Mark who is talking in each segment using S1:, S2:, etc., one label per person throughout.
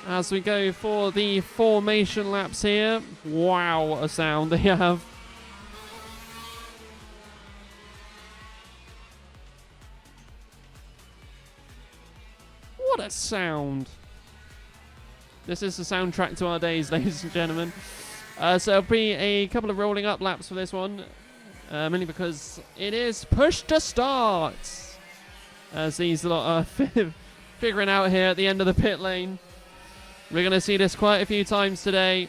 S1: as we go for the formation laps here. Wow, a sound they have. What a sound. This is the soundtrack to our days, ladies and gentlemen. So it'll be a couple of rolling up laps for this one. Mainly because it is push to start. As these lot are figuring out here at the end of the pit lane. We're going to see this quite a few times today.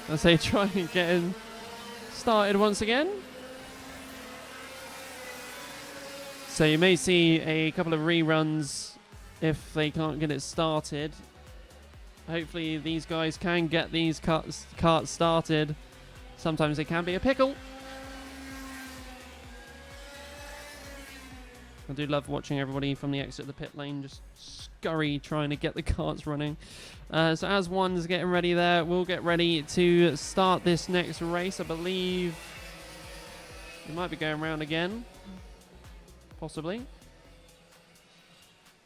S1: As they try and get in started once again. So you may see a couple of reruns if they can't get it started. Hopefully these guys can get these carts started. Sometimes they can be a pickle. I do love watching everybody from the exit of the pit lane just scurry trying to get the carts running. So as one's getting ready there, we'll get ready to start this next race. I believe we might be going round again. Possibly.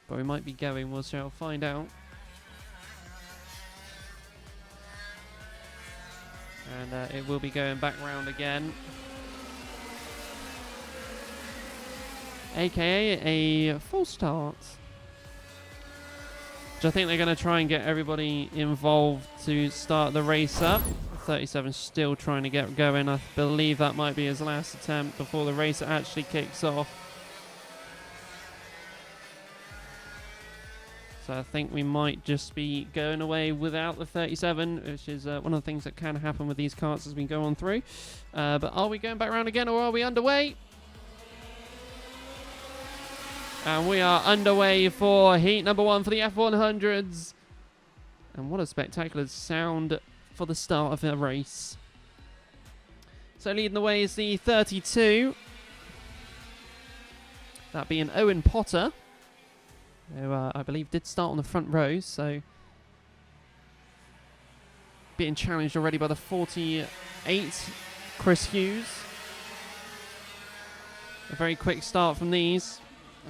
S1: But we might be going, we'll shall find out. And it will be going back round again. AKA a full start. Which I think they're going to try and get everybody involved to start the race up. 37 still trying to get going. I believe that might be his last attempt before the race actually kicks off. So I think we might just be going away without the 37, which is one of the things that can happen with these carts as we go on through. But are we going back around again, or are we underway? And we are underway for heat number 1 for the F100s. And what a spectacular sound for the start of the race. So leading the way is the 32. That being Owen Potter, who I believe did start on the front row, so being challenged already by the 48, Chris Hughes. A very quick start from these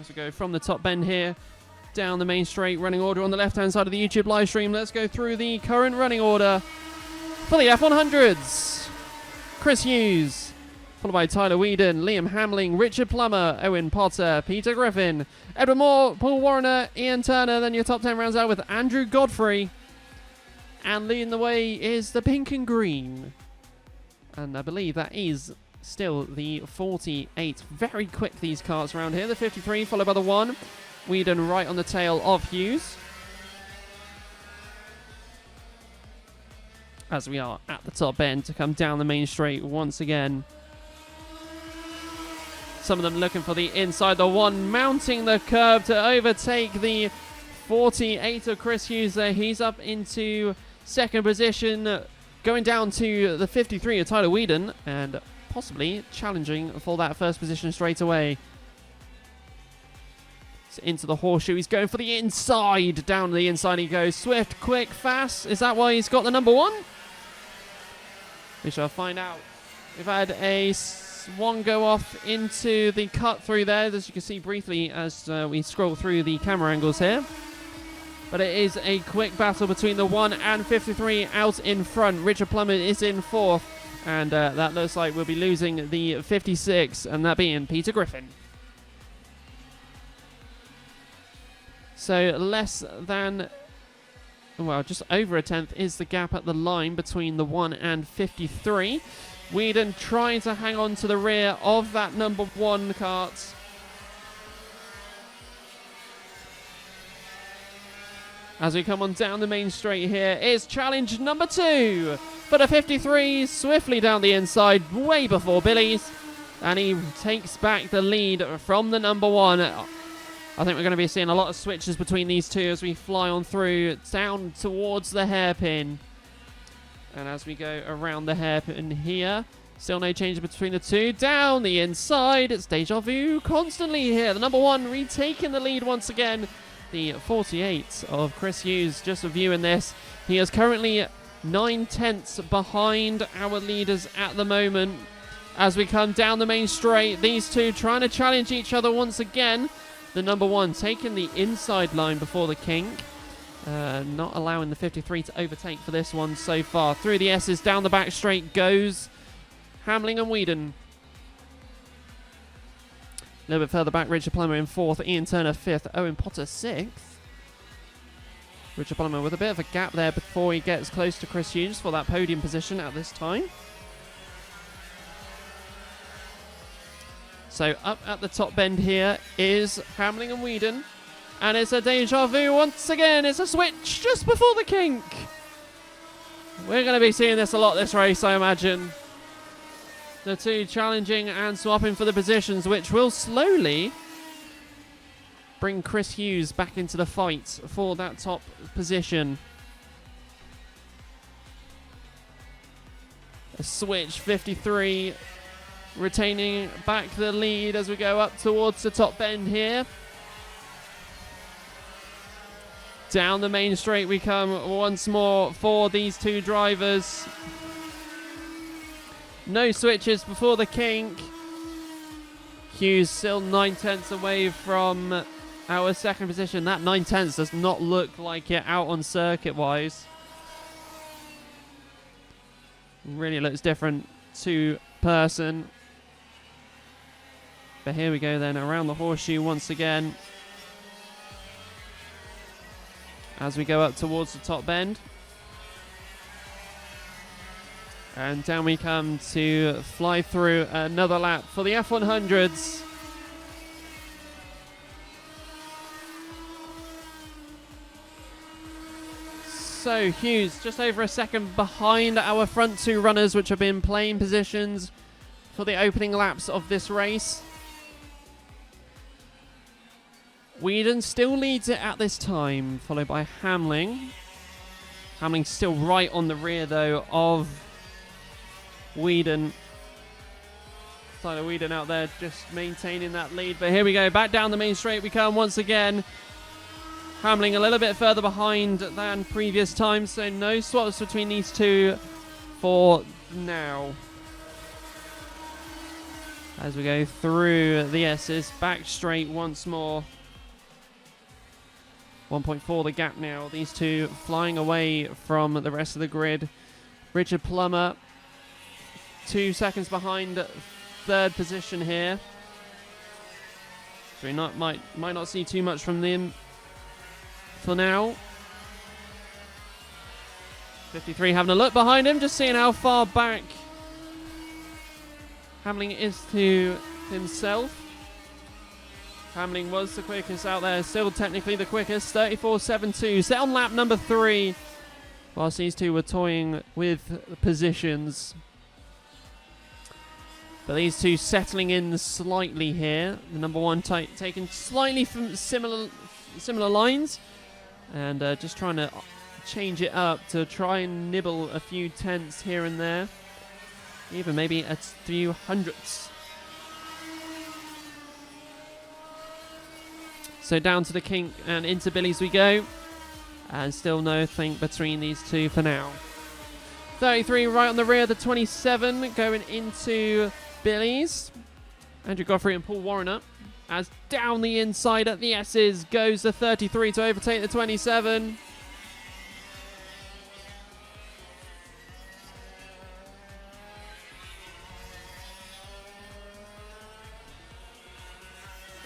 S1: as we go from the top bend here down the main straight. Running order on the left hand side of the YouTube live stream. Let's go through the current running order for the F100s. Chris Hughes, followed by Tyler Whedon, Liam Hamling, Richard Plummer, Owen Potter, Peter Griffin, Edward Moore, Paul Warner, Ian Turner. Then your top 10 rounds out with Andrew Godfrey. And leading the way is the pink and green. And I believe that is still the 48. Very quick, these carts around here. The 53 followed by the 1. Whedon right on the tail of Hughes. As we are at the top end to come down the main straight once again. Some of them looking for the inside. The 1 mounting the curb to overtake the 48 of Chris Hughes there. He's up into second position. Going down to the 53 of Tyler Whedon. And possibly challenging for that first position straight away. So into the horseshoe. He's going for the inside. Down the inside he goes. Swift, quick, fast. Is that why he's got the number 1? We shall find out. We've had a one go off into the cut through there, as you can see briefly as we scroll through the camera angles here. But it is a quick battle between the 1 and 53 out in front. Richard Plummer is in 4th. And that looks like we'll be losing the 56, and that being Peter Griffin. So less than, well, just over a tenth is the gap at the line between the 1 and 53. Whedon trying to hang on to the rear of that number 1 cart. As we come on down the main straight here is challenge number 2 for the 53, swiftly down the inside, way before Billy's. And he takes back the lead from the number 1. I think we're going to be seeing a lot of switches between these two as we fly on through down towards the hairpin. And as we go around the hairpin here, still no change between the two. Down the inside, it's deja vu constantly here. The number 1 retaking the lead once again. The 48 of Chris Hughes, just reviewing this. He is currently 9 tenths behind our leaders at the moment. as we come down the main straight. These two trying to challenge each other once again. The number one taking the inside line before the kink. Not allowing the 53 to overtake for this one so far. Through the S's, down the back straight goes Hamling and Whedon. A little bit further back, Richard Plummer in 4th, Ian Turner 5th, Owen Potter 6th. Richard Plummer with a bit of a gap there before he gets close to Chris Hughes for that podium position at this time. So up at the top bend here is Hamling and Whedon. And it's a deja vu once again. It's a switch just before the kink. We're going to be seeing this a lot this race, I imagine. The two challenging and swapping for the positions, which will slowly bring Chris Hughes back into the fight for that top position. A switch, 53, retaining back the lead as we go up towards the top bend here. Down the main straight we come once more for these two drivers. No switches before the kink. Hughes still 9/10 away from our second position. That 9/10 does not look like it out on circuit wise. Really looks different to person. But here we go then, around the horseshoe once again. As we go up towards the top bend. And down we come to fly through another lap for the F100s. So Hughes just over a second behind our front two runners, which have been playing positions for the opening laps of this race. Whedon still leads it at this time, followed by Hamling. Hamling still right on the rear, though, of Whedon. Tyler Whedon out there just maintaining that lead. But here we go, back down the main straight we come once again. Hamling a little bit further behind than previous times, so no swaps between these two for now. As we go through the S's, back straight once more. 1.4 the gap now. These two flying away from the rest of the grid. Richard Plummer 2 seconds behind third position here. So we might not see too much from them for now. 53 having a look behind him, just seeing how far back Hamling is to himself. Hamling was the quickest out there, still technically the quickest, 34.72, set on lap number 3, whilst these two were toying with positions. But these two settling in slightly here. The number one taking slightly from similar lines, and just trying to change it up to try and nibble a few tenths here and there, even maybe a few hundredths. So down to the kink and into Billy's we go. And still nothing between these two for now. 33 right on the rear, the 27 going into Billy's. Andrew Godfrey and Paul Warrener. As down the inside at the S's goes the 33 to overtake the 27.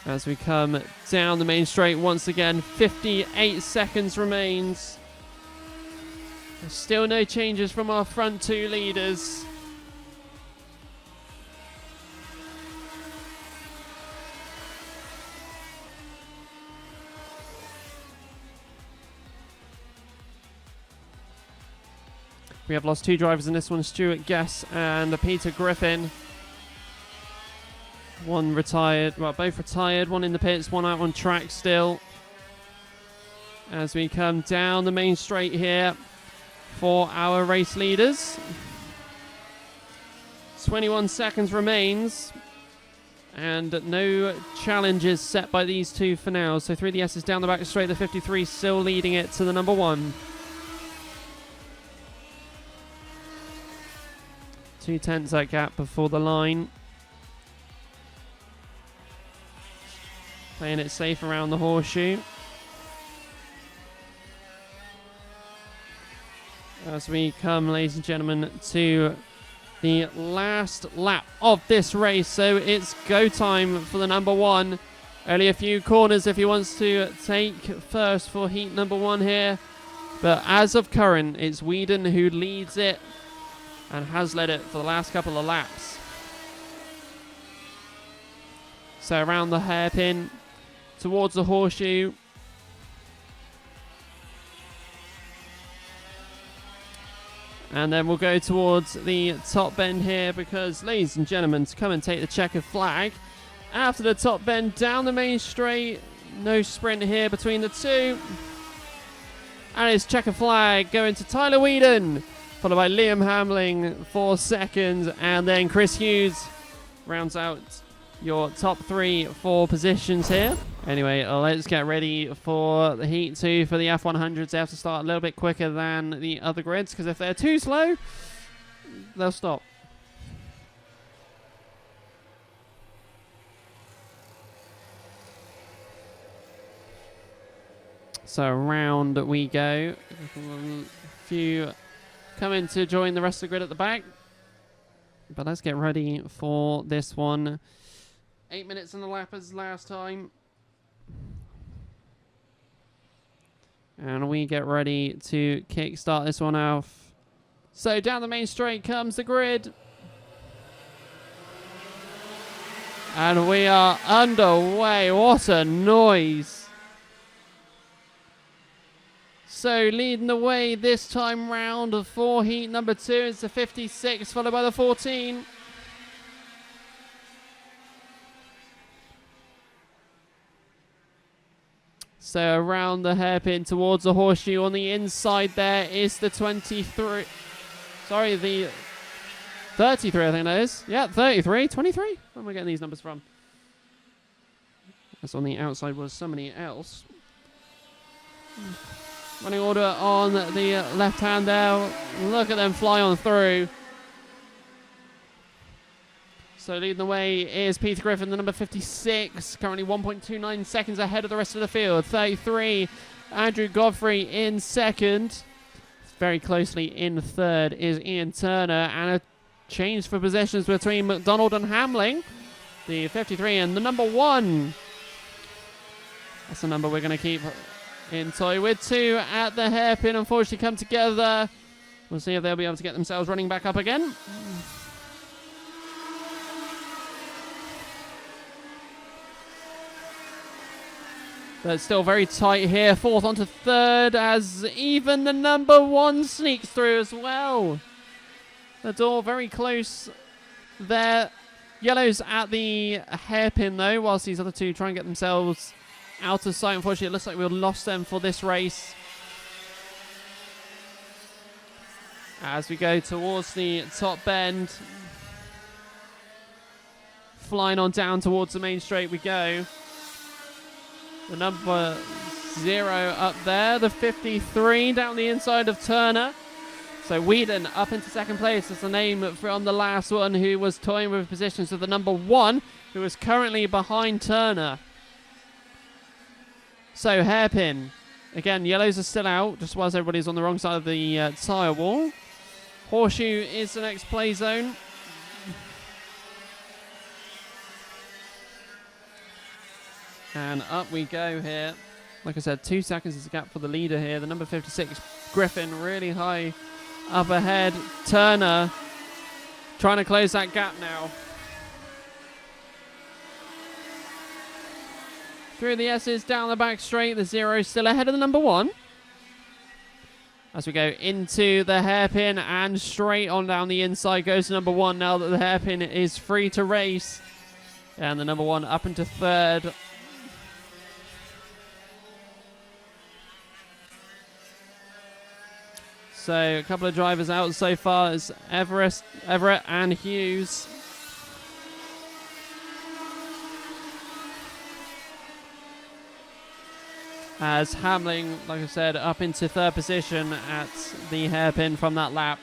S1: As we come down the main straight once again, 58 seconds remains. There's still no changes from our front two leaders. We have lost two drivers in this one, Stuart Guess and Peter Griffin. One retired, well, both retired, one in the pits, one out on track still. As we come down the main straight here for our race leaders. 21 seconds remains. And no challenges set by these two for now. So through the S's down the back straight, the 53 still leading it to the number one. 2/10 that gap before the line. Playing it safe around the horseshoe. As we come, ladies and gentlemen, to the last lap of this race. So it's go time for the number one. Only a few corners if he wants to take first for heat number one here. But as of current, it's Whedon who leads it and has led it for the last couple of laps. So around the hairpin, towards the horseshoe. And then we'll go towards the top bend here because, ladies and gentlemen, to come and take the checkered flag. After the top bend, down the main straight. No sprint here between the two. And it's checkered flag going to Tyler Whedon, followed by Liam Hamling for second. And then Chris Hughes rounds out your top 3-4 positions here. Anyway, let's get ready for the Heat 2 for the F100s. They have to start a little bit quicker than the other grids, because if they're too slow, they'll stop. So around we go. A few coming to join the rest of the grid at the back. But let's get ready for this one. 8 minutes on the lap as last time. And we get ready to kickstart this one off. So down the main straight comes the grid. And we are underway. What a noise. So leading the way this time round for heat number 2 is the 56, followed by the 14. So around the hairpin towards the horseshoe on the inside there is the 23. Sorry, the 33, I think that is. Yeah, 33. 23? Where am I getting these numbers from? That's on the outside was somebody else. Running order on the left hand there. Look at them fly on through. So leading the way is Peter Griffin, the number 56, currently 1.29 seconds ahead of the rest of the field. 33, Andrew Godfrey in second. Very closely in third is Ian Turner, and a change for positions between McDonald and Hamling. The 53 and the number 1. That's the number we're going to keep in toy with. 2 at the hairpin, unfortunately, come together. We'll see if they'll be able to get themselves running back up again. But still very tight here. 4th onto 3rd as even the number 1 sneaks through as well. The door very close there. Yellow's at the hairpin though, whilst these other two try and get themselves out of sight. Unfortunately, it looks like we've lost them for this race. As we go towards the top bend. Flying on down towards the main straight we go. The number 0 up there. The 53 down the inside of Turner. So Whedon up into second place. That's the name from the last one who was toying with positions of the number 1, who is currently behind Turner. So hairpin. Again, yellows are still out, just whilst everybody's on the wrong side of the tyre wall. Horseshoe is the next play zone. And up we go here. Like I said, 2 seconds is the gap for the leader here. The number 56, Griffin, really high up ahead. Turner trying to close that gap now. Through the S's, down the back straight. The 0 still ahead of the number 1. As we go into the hairpin and straight on down the inside goes number 1 now that the hairpin is free to race. And the number 1 up into 3rd. So a couple of drivers out so far as Everett and Hughes. As Hamling, like I said, up into 3rd position at the hairpin from that lap.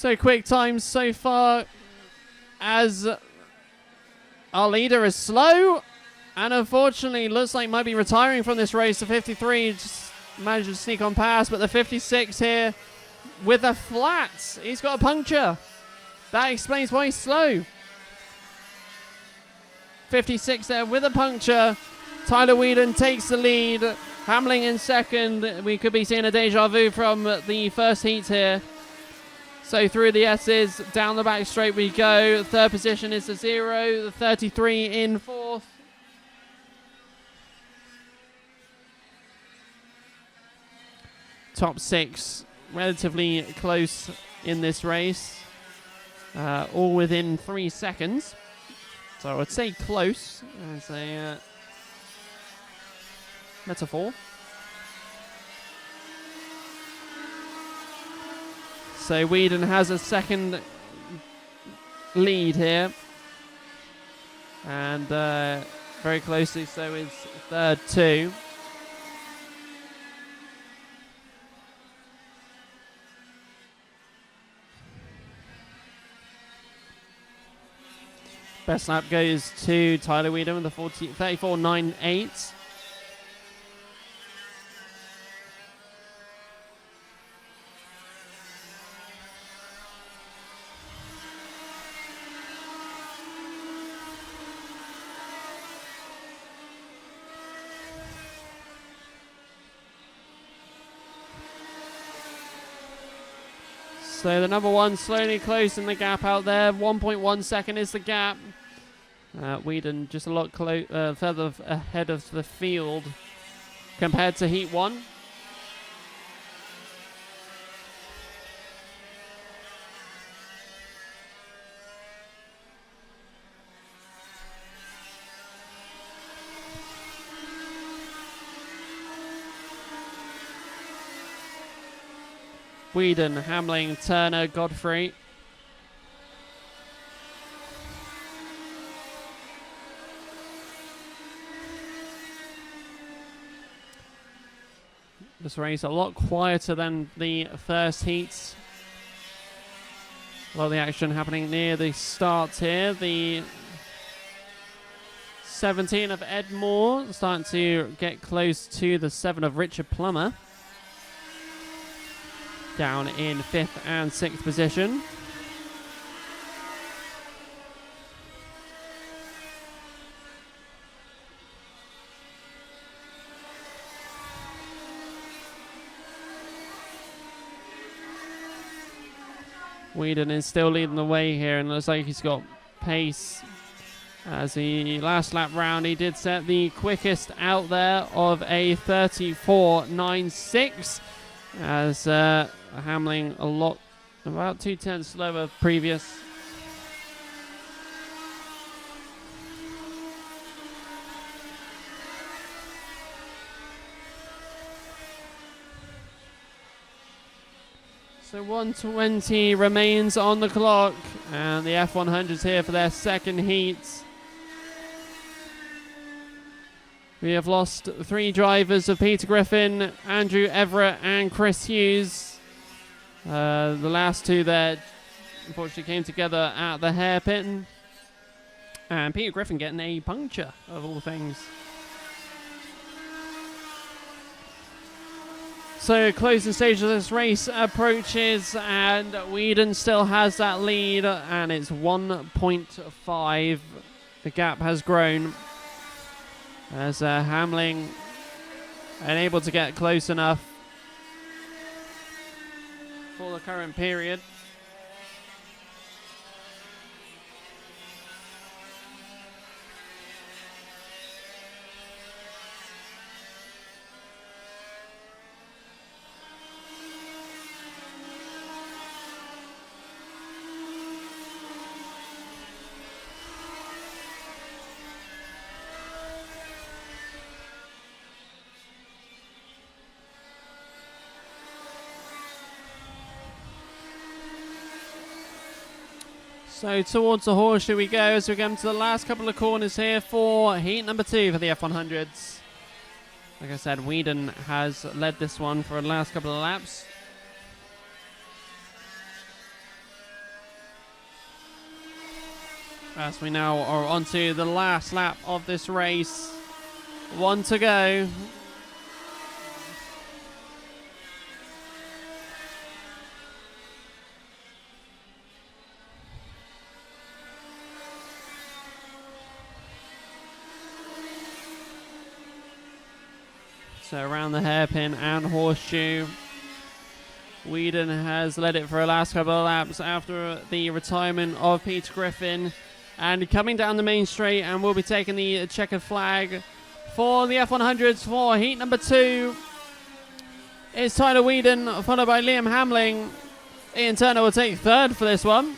S1: So quick times so far as our leader is slow. And unfortunately, looks like might be retiring from this race. The 53 just managed to sneak on past, but the 56 here with a flat. He's got a puncture. That explains why he's slow. 56 there with a puncture. Tyler Whedon takes the lead. Hamling in second. We could be seeing a deja vu from the first heat here. So through the S's, down the back straight we go. Third position is the 0. The 33 in fourth. Top 6 relatively close in this race. All within 3 seconds. So I would say close as a metaphor. So Whedon has a second lead here. And very closely so is third too. Best lap goes to Tyler Whedon with the 34.98. So the number one slowly closing the gap out there. 1.1 second is the gap. Whedon just a lot further ahead of the field compared to Heat 1. Whedon, Hamling, Turner, Godfrey. This race a lot quieter than the first heats. A lot of the action happening near the start here. The 17 of Ed Moore starting to get close to the 7 of Richard Plummer. Down in 5th and 6th position. Whedon is still leading the way here, and looks like he's got pace. As the last lap round, he did set the quickest out there of a 34.96. As Hamling about 2 tenths slower previous. So 1:20 remains on the clock, and the F100's here for their second heat. We have lost 3 drivers of Peter Griffin, Andrew Everett, and Chris Hughes. The last 2 there unfortunately came together at the hairpin. And Peter Griffin getting a puncture, of all things. So closing stage of this race approaches, and Whedon still has that lead, and it's 1.5. The gap has grown as Hamling unable to get close enough for the current period. So towards the horseshoe we go as we come to the last couple of corners here for heat number 2 for the F100s. Like I said, Whedon has led this one for the last couple of laps. As we now are onto the last lap of this race. 1 to go. So around the hairpin and horseshoe. Whedon has led it for the last couple of laps after the retirement of Peter Griffin. And coming down the main straight, and we'll be taking the checkered flag for the F100s for heat number 2. It's Tyler Whedon, followed by Liam Hamling. Ian Turner will take 3rd for this one.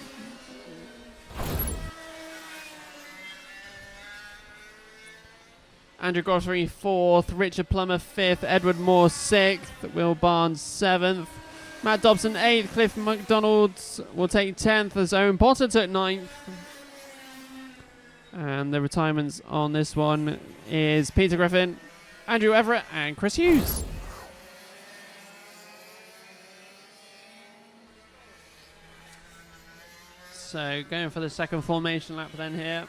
S1: Andrew Godfrey 4th, Richard Plummer 5th, Edward Moore 6th, Will Barnes 7th, Matt Dobson 8th, Cliff McDonald will take 10th as Owen Potter took 9th. And the retirements on this one is Peter Griffin, Andrew Everett and Chris Hughes. So going for the second formation lap then here.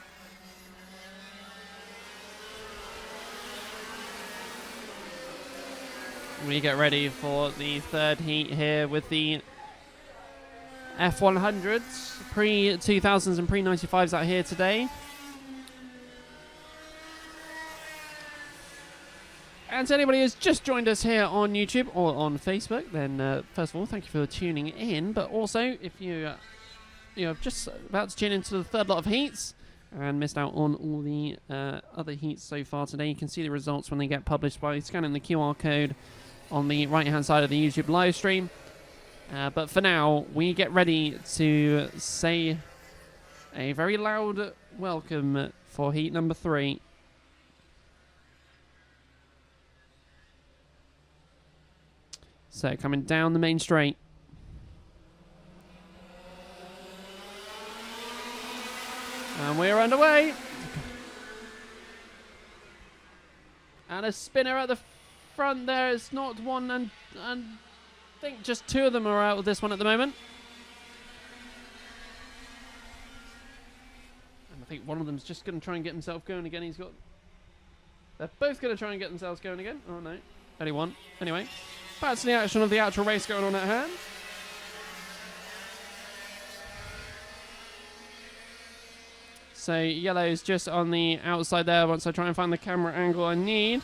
S1: We get ready for the 3rd heat here with the F100s, pre-2000s and pre-95s out here today. And to anybody who's just joined us here on YouTube or on Facebook, then first of all, thank you for tuning in. But also, if you're just about to tune into the 3rd lot of heats and missed out on all the other heats so far today, you can see the results when they get published by scanning the QR code on the right-hand side of the YouTube live stream. But for now, we get ready to say a very loud welcome for heat number 3. So coming down the main straight. And we're underway. And a spinner at the front there. It's not one, and I think just 2 of them are out of this one at the moment. And I think one of them's just going to try and get himself going again. They're both going to try and get themselves going again. Oh no, only one. Anyway, back to the action of the actual race going on at hand. So yellow's just on the outside there once I try and find the camera angle I need.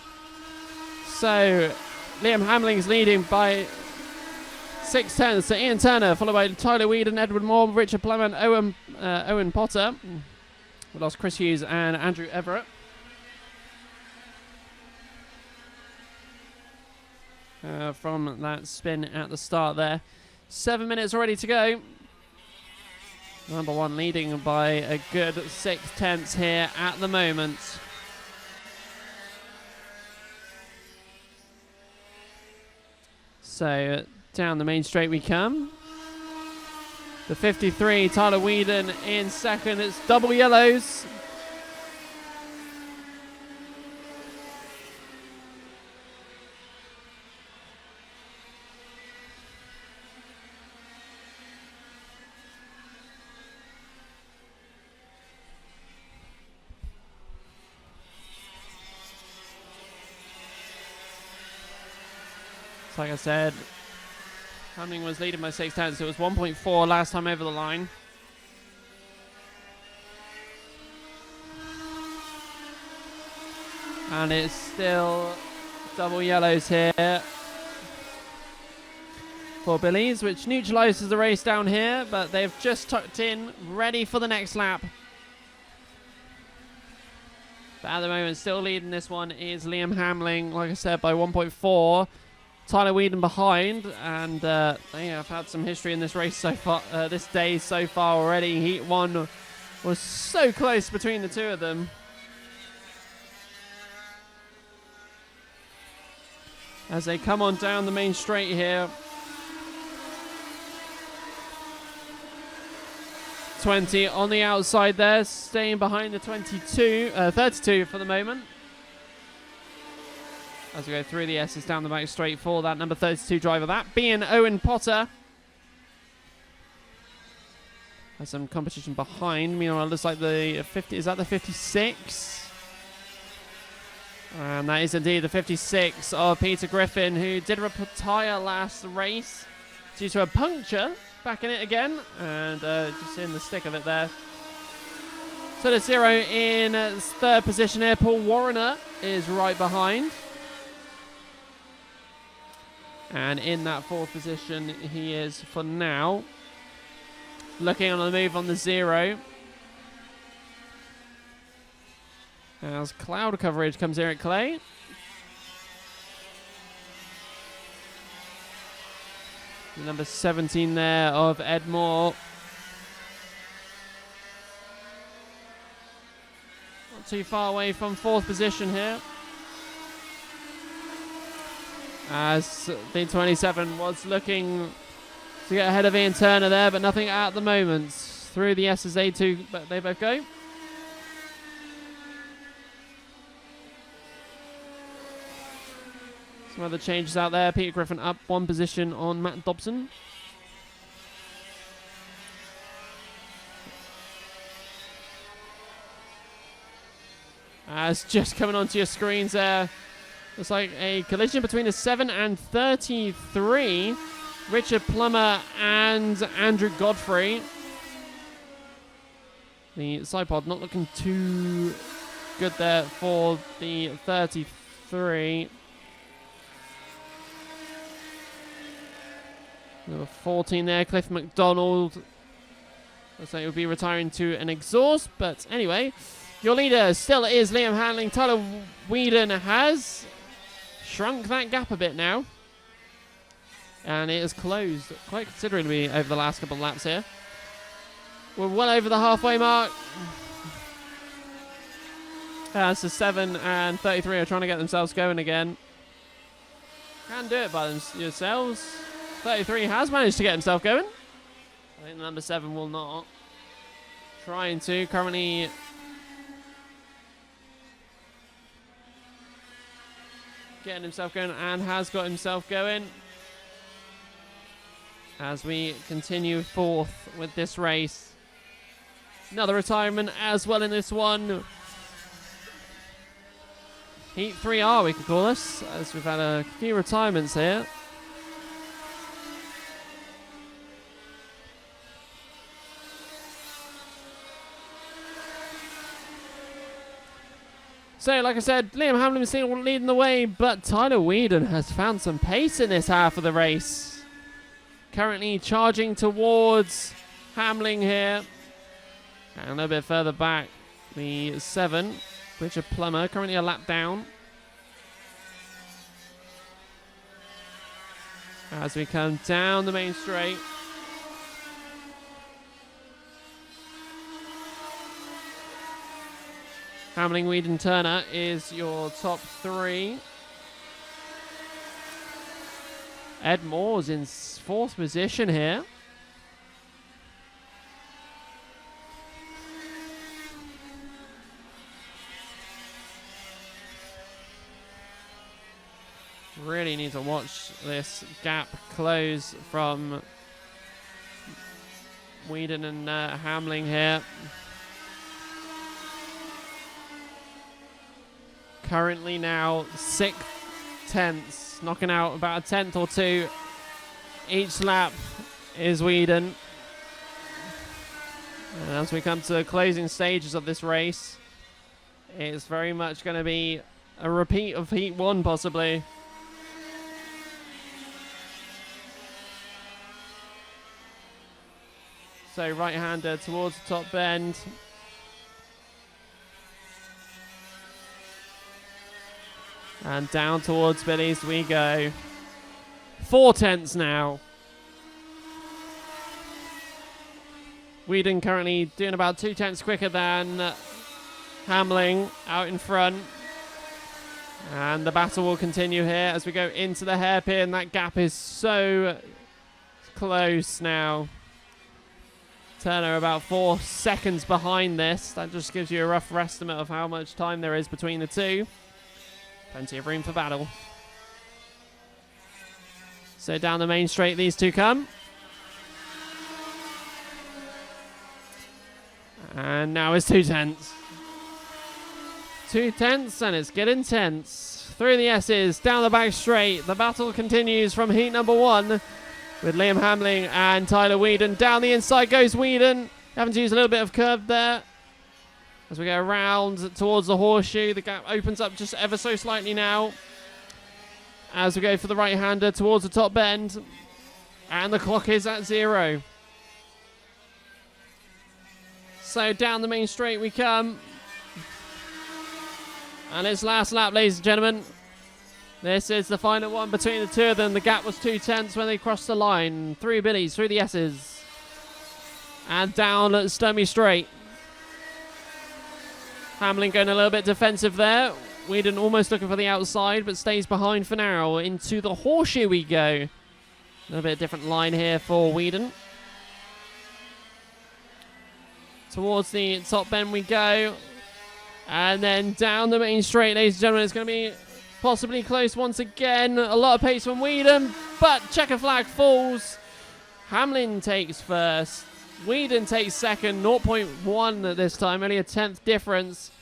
S1: So Liam Hamling's leading by 6/10 to Ian Turner, followed by Tyler Whedon, Edward Moore, Richard Plum and Owen Potter. We lost Chris Hughes and Andrew Everett. From that spin at the start there. 7 minutes already to go. Number 1 leading by a good 6/10 here at the moment. So down the main straight we come. The 53, Tyler Whedon in 2nd. It's double yellows. Like I said, Hamling was leading by 6/10, so it was 1.4 last time over the line. And it's still double yellows here for Billy's, which neutralises the race down here, but they've just tucked in, ready for the next lap. But at the moment, still leading this one is Liam Hamling, like I said, by 1.4. Tyler Whedon behind, and they have had some history in this race so far, this day so far already. Heat 1 was so close between the 2 of them. As they come on down the main straight here. 20 on the outside there, staying behind the 32 for the moment. As we go through the S's down the back straight for that number 32 driver, that being Owen Potter. Has some competition behind. Meanwhile, it looks like the 50. Is that the 56? And that is indeed the 56 of Peter Griffin, who did retire last race due to a puncture. Back in it again, and just in the stick of it there. So the 0 in third position here. Paul Warrener is right behind. And in that fourth position, he is for now. Looking on the move on the 0. As cloud coverage comes here at Clay. The number 17 there of Ed Moore. Not too far away from fourth position here. As the 27 was looking to get ahead of Ian Turner there, but nothing at the moment. Through the SSA2, but they both go. Some other changes out there. Peter Griffin up one position on Matt Dobson. As just coming onto your screens there, looks like a collision between a 7 and 33. Richard Plummer and Andrew Godfrey. The side pod not looking too good there for the 33. Number 14 there, Cliff McDonald. Looks like he'll be retiring to an exhaust. But anyway, your leader still is Liam Handling. Tyler Whedon has shrunk that gap a bit now. And it has closed quite considerably over the last couple of laps here. We're well over the halfway mark. As the 7 and 33 are trying to get themselves going again. Can do it by yourselves. 33 has managed to get himself going. I think the number 7 will not. Trying to. Currently getting himself going and has got himself going. As we continue forth with this race. Another retirement as well in this one. Heat 3R we could call this, as we've had a few retirements here. So, like I said, Liam Hamlin is still leading the way, but Tyler Whedon has found some pace in this half of the race. Currently charging towards Hamlin here. And a little bit further back, the 7, Richard Plummer, currently a lap down. As we come down the main straight. Hamlin, Whedon, Turner is your top 3. Ed Moore's in 4th position here. Really need to watch this gap close from Whedon and Hamlin here. Currently now 6 tenths, knocking out about a tenth or two each lap is Whedon. And as we come to the closing stages of this race, it's very much going to be a repeat of Heat 1 possibly. So right-hander towards the top bend. And down towards Billy's we go. 4 tenths now. Whedon currently doing about 2 tenths quicker than Hamlin out in front. And the battle will continue here as we go into the hairpin. That gap is so close now. Turner about 4 seconds behind this. That just gives you a rough estimate of how much time there is between the two. Plenty of room for battle. So down the main straight these two come. And now it's 2/10. 2/10, and it's getting tense. Through the S's, down the back straight. The battle continues from heat number 1 with Liam Hamling and Tyler Whedon. Down the inside goes Whedon. Having to use a little bit of curve there. As we go around towards the horseshoe, the gap opens up just ever so slightly now. As we go for the right-hander towards the top bend. And the clock is at 0. So down the main straight we come. And it's last lap, ladies and gentlemen. This is the final one between the two of them. The gap was 2/10 when they crossed the line. Through Billies, through the S's. And down at Sturmy Straight. Hamlin going a little bit defensive there. Whedon almost looking for the outside, but stays behind for now. Into the horseshoe we go. A little bit of different line here for Whedon. Towards the top bend we go. And then down the main straight, ladies and gentlemen. It's going to be possibly close once again. A lot of pace from Whedon, but checker flag falls. Hamlin takes first. Whedon takes second, 0.1 at this time, only a 10th difference.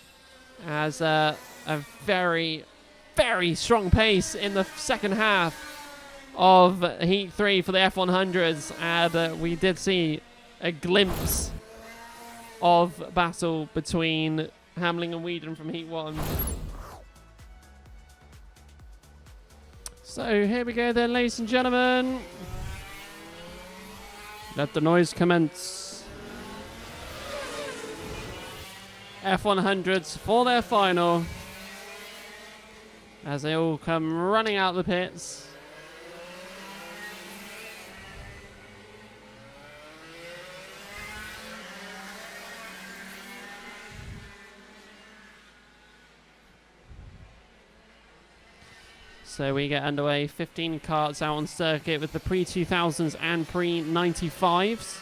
S1: As a very, very strong pace in the second half of Heat 3 for the F100s. And we did see a glimpse of battle between Hamlin and Whedon from Heat 1. So here we go then, ladies and gentlemen. Let the noise commence. F100s for their final. As they all come running out the pits. So we get underway, 15 karts out on circuit with the pre-2000s and pre-95s.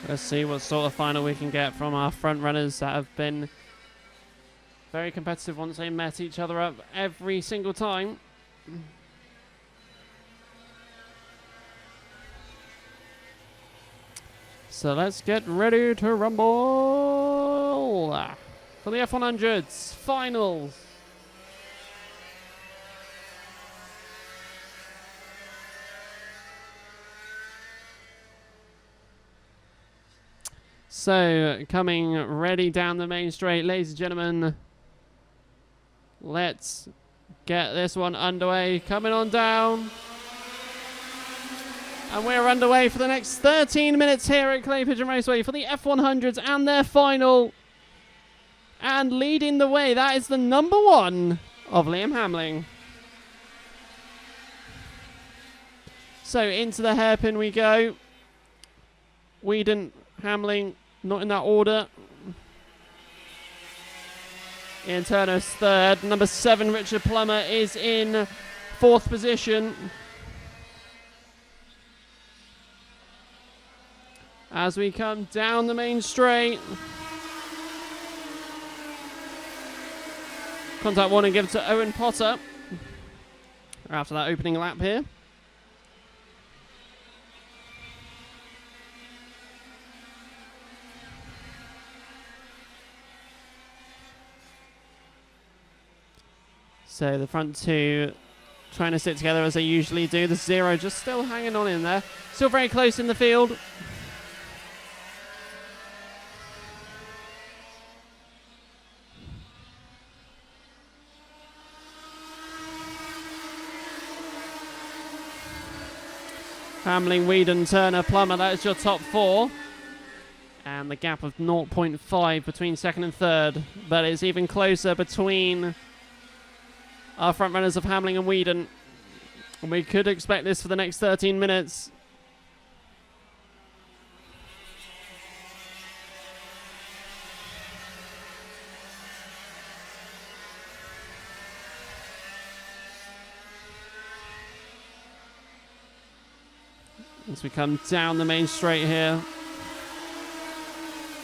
S1: Let's see what sort of final we can get from our front runners that have been very competitive once they met each other up every single time. So let's get ready to rumble for the F100s finals. So, coming ready down the main straight, ladies and gentlemen. Let's get this one underway. Coming on down. And we're underway for the next 13 minutes here at Clay Pigeon Raceway for the F100s and their final. And leading the way, that is the number 1 of Liam Hamling. So, into the hairpin we go. Whedon, Hamling, not in that order. Ian Turner's third. Number 7, Richard Plummer, is in 4th position. As we come down the main straight. Contact warning given to Owen Potter after that opening lap here. So the front two trying to sit together as they usually do. The 0 just still hanging on in there. Still very close in the field. Hamling, Whedon, Turner, Plummer, that is your top 4. And the gap of 0.5 between second and third. But it's even closer between our front runners of Hamling and Whedon. And we could expect this for the next 13 minutes. As we come down the main straight here.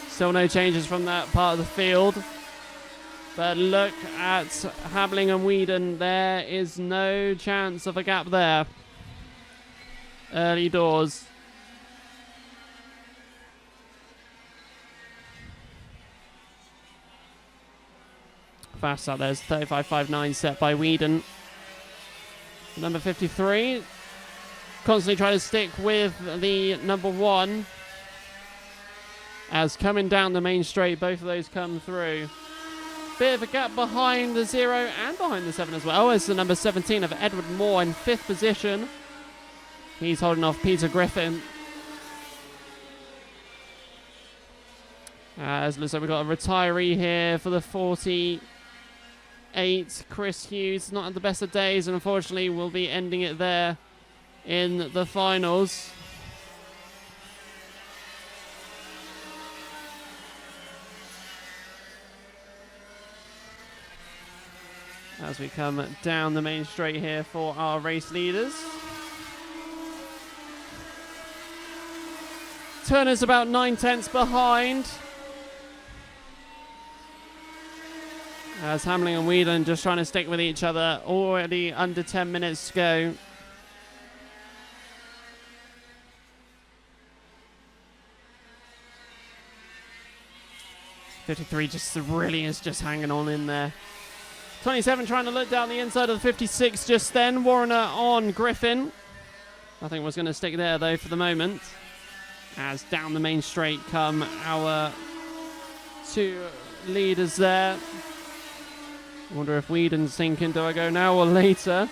S1: Still no changes from that part of the field. But look at Hamling and Whedon. There is no chance of a gap there. Early doors. Fast out there's 35.59 set by Whedon. Number 53. Constantly trying to stick with the number 1. As coming down the main straight, both of those come through. Bit of a gap behind the 0 and behind the 7 as well. As the number 17 of Edward Moore in 5th position. He's holding off Peter Griffin. As looks like we've got a retiree here for the 48. Chris Hughes, not at the best of days, and unfortunately will be ending it there in the finals. As we come down the main straight here for our race leaders. Turner's about 9/10 behind. As Hamling and Whedon just trying to stick with each other. Already under 10 minutes to go. '53 just really is just hanging on in there. 27 trying to look down the inside of the 56 just then. Warner on Griffin. Nothing was going to stick there though for the moment. As down the main straight come our 2 leaders there. Wonder if Whedon's thinking, do I go now or later?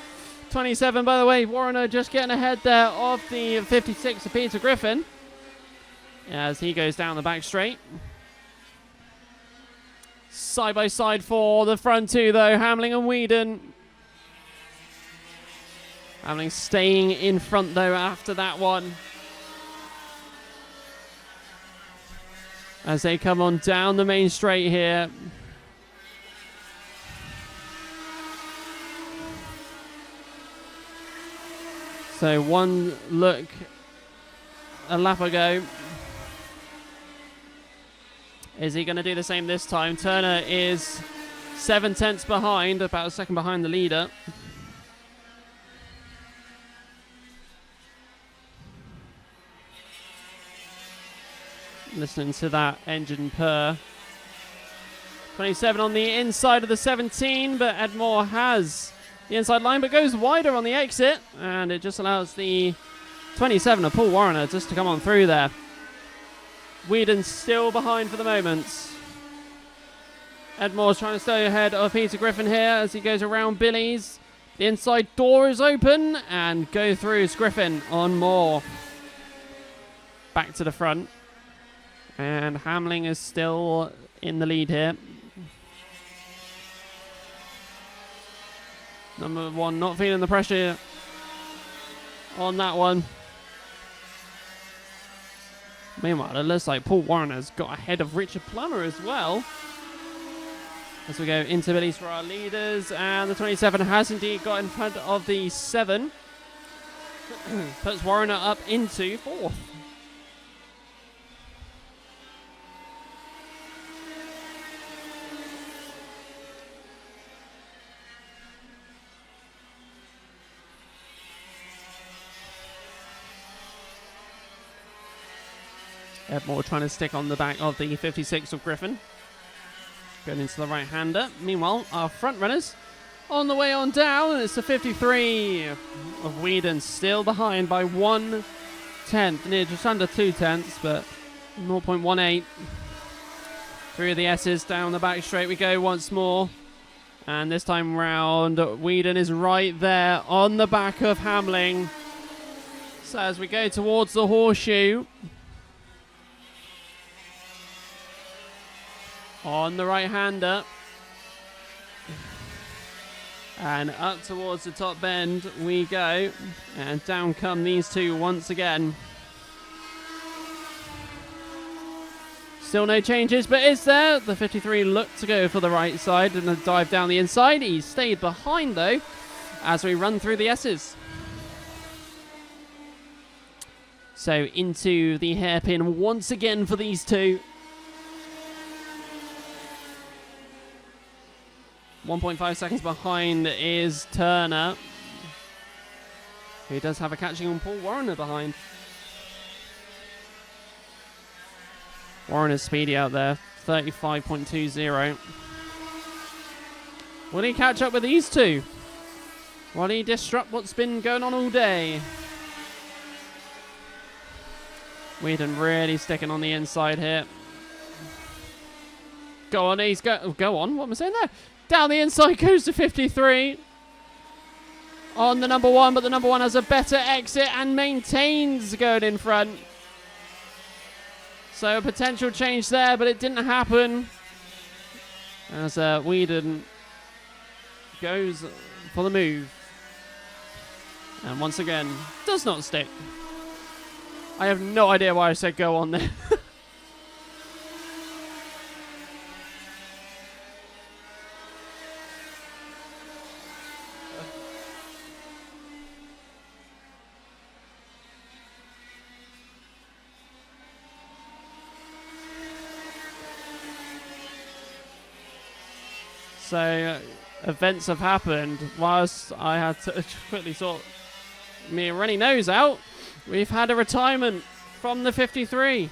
S1: 27, by the way, Warner just getting ahead there of the 56 of Peter Griffin. As he goes down the back straight. Side by side for the front 2, though. Hamling and Whedon. Hamling staying in front, though, after that one. As they come on down the main straight here. So one look a lap ago. Is he going to do the same this time? Turner is 7/10 behind, about a second behind the leader. Listening to that engine purr. 27 on the inside of the 17, but Edmore has the inside line, but goes wider on the exit, and it just allows the 27 of Paul Warner just to come on through there. Whedon still behind for the moment. Edmore's trying to stay ahead of Peter Griffin here as he goes around Billy's. The inside door is open, and go through is Griffin on Moore. Back to the front. And Hamling is still in the lead here. Number 1 not feeling the pressure on that one. Meanwhile, it looks like Paul Warner's got ahead of Richard Plummer as well. As we go into Billy's for our leaders. And the 27 has indeed got in front of the 7. Puts Warner up into 4th. Edmore trying to stick on the back of the 56 of Griffin. Going into the right-hander. Meanwhile, our front runners on the way on down. And it's the 53 of Whedon still behind by 1/10. Near just under 2/10, but 0.18. 3 of the S's down the back straight we go once more. And this time round, Whedon is right there on the back of Hamling. So as we go towards the horseshoe, on the right-hander. And up towards the top bend we go. And down come these 2 once again. Still no changes, but is there? The 53 looked to go for the right side and a dive down the inside. He stayed behind, though, as we run through the S's. So into the hairpin once again for these two. 1.5 seconds behind is Turner, who does have a catching on Paul Warner behind. Warner's speedy out there, 35.20. Will he catch up with these two? Will he disrupt what's been going on all day? Whedon really sticking on the inside here. Go on, he's go on. What am I saying there? Down the inside goes to 53. On the number one, but the number one has a better exit and maintains going in front. So a potential change there, but it didn't happen. As Whedon goes for the move. And once again, does not stick. I have no idea why I said go on there. So events have happened whilst I had to quickly sort me runny nose out. We've had a retirement from the 53.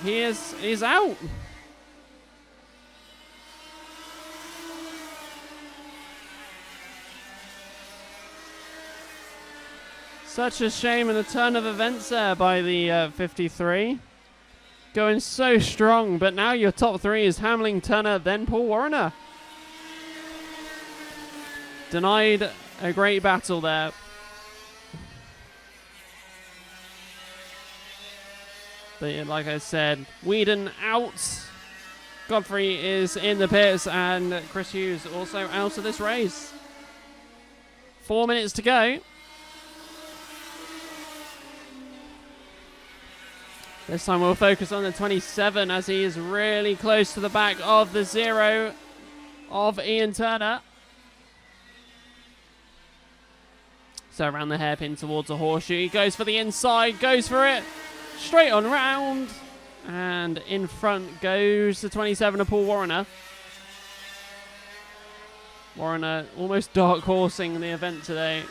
S1: He's out. Such a shame, and a turn of events there by the 53. Going so strong, but now your top three is Hamling, Turner, then Paul Warner. Denied a great battle there. But like I said, Whedon out. Godfrey is in the pits, and Chris Hughes also out of this race. 4 minutes to go. This time we'll focus on the 27 as he is really close to the back of the 0 of Ian Turner. So around the hairpin towards a horseshoe. He goes for the inside, goes for it. Straight on round. And in front goes the 27 of Paul Warner. Warner almost dark horsing the event today,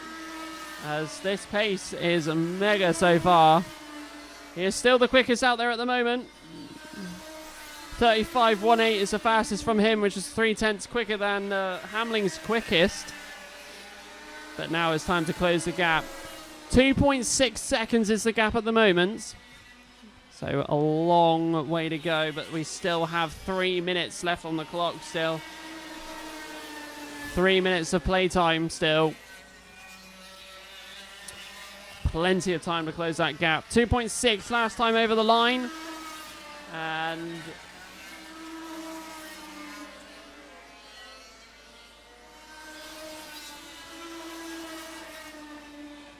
S1: as this pace is mega so far. He is still the quickest out there at the moment. 35.18 is the fastest from him, which is 0.3 quicker than Hamling's quickest. But now it's time to close the gap. 2.6 seconds is the gap at the moment. So a long way to go, but we still have 3 minutes left on the clock still. 3 minutes of playtime still. Plenty of time to close that gap. 2.6 last time over the line. And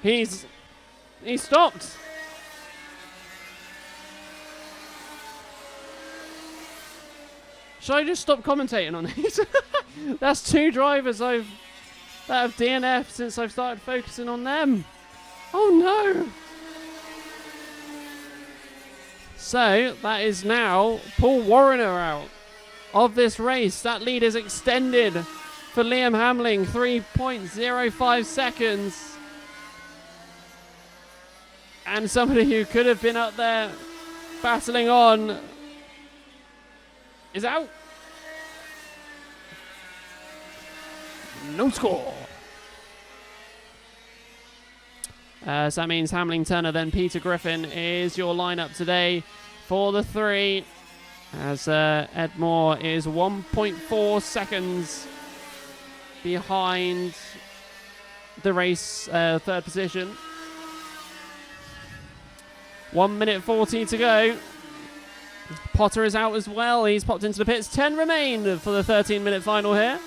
S1: he stopped. Should I just stop commentating on these? That's two drivers that have DNF since I've started focusing on them. Oh no! So that is now Paul Warner out of this race. That lead is extended for Liam Hamling, 3.05 seconds. And somebody who could have been up there battling on is out. No score. So that means Hamling, Turner, then Peter Griffin is your lineup today for the 3. As Ed Moore is 1.4 seconds behind the race third position. 1 minute 40 to go. Potter is out as well. He's popped into the pits. 10 remain for the 13-minute final here.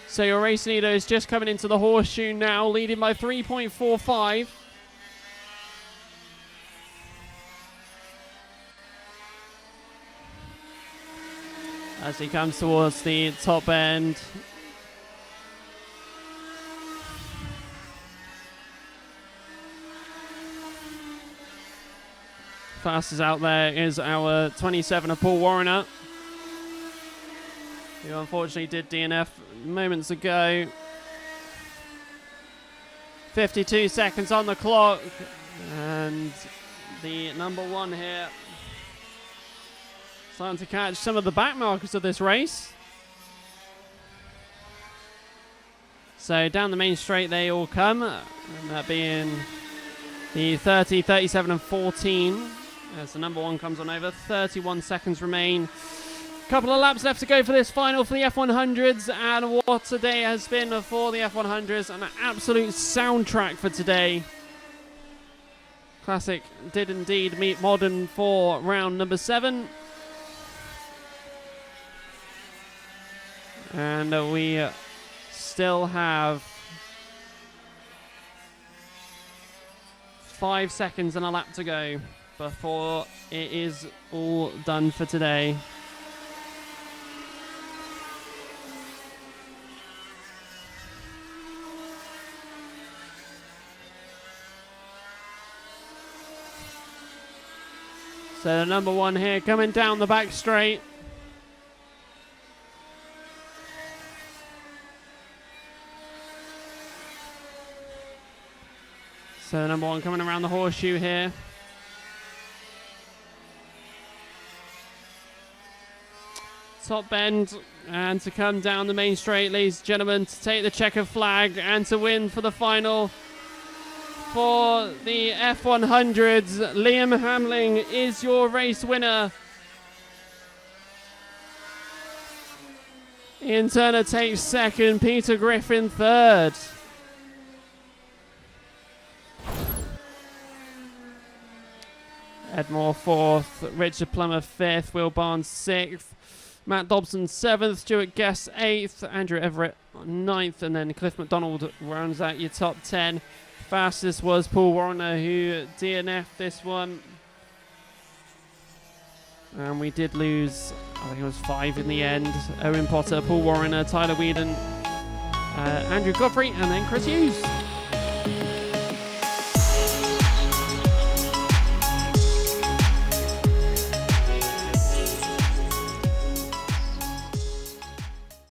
S1: So your race leader is just coming into the horseshoe now, leading by 3.45. as he comes towards the top end. Fastest out there is our 27 of Paul Warriner, who unfortunately did DNF moments ago. 52 seconds on the clock, and the number one here starting to catch some of the back markers of this race. So down the main straight they all come, and that being the 30, 37 and 14 as the number one comes on over. 31 seconds remain. Couple of laps left to go for this final for the F100s, and what a day has been for the F100s. An absolute soundtrack for today. Classic did indeed meet Modern for round number 7. And we still have 5 seconds and a lap to go before it is all done for today. So the number one here coming down the back straight. So number one coming around the horseshoe here. Top bend, and to come down the main straight, ladies and gentlemen, to take the checkered flag and to win for the final for the F100s. Liam Hamling is your race winner. Ian Turner takes second, Peter Griffin third. Edmore fourth, Richard Plummer fifth, Will Barnes sixth, Matt Dobson 7th, Stuart Guest 8th, Andrew Everett 9th, and then Cliff McDonald rounds out your top 10. Fastest was Paul Warriner, who DNF'd this one. And we did lose, I think it was 5 in the end. Owen Potter, Paul Warriner, Tyler Whedon, Andrew Godfrey, and then Chris Hughes.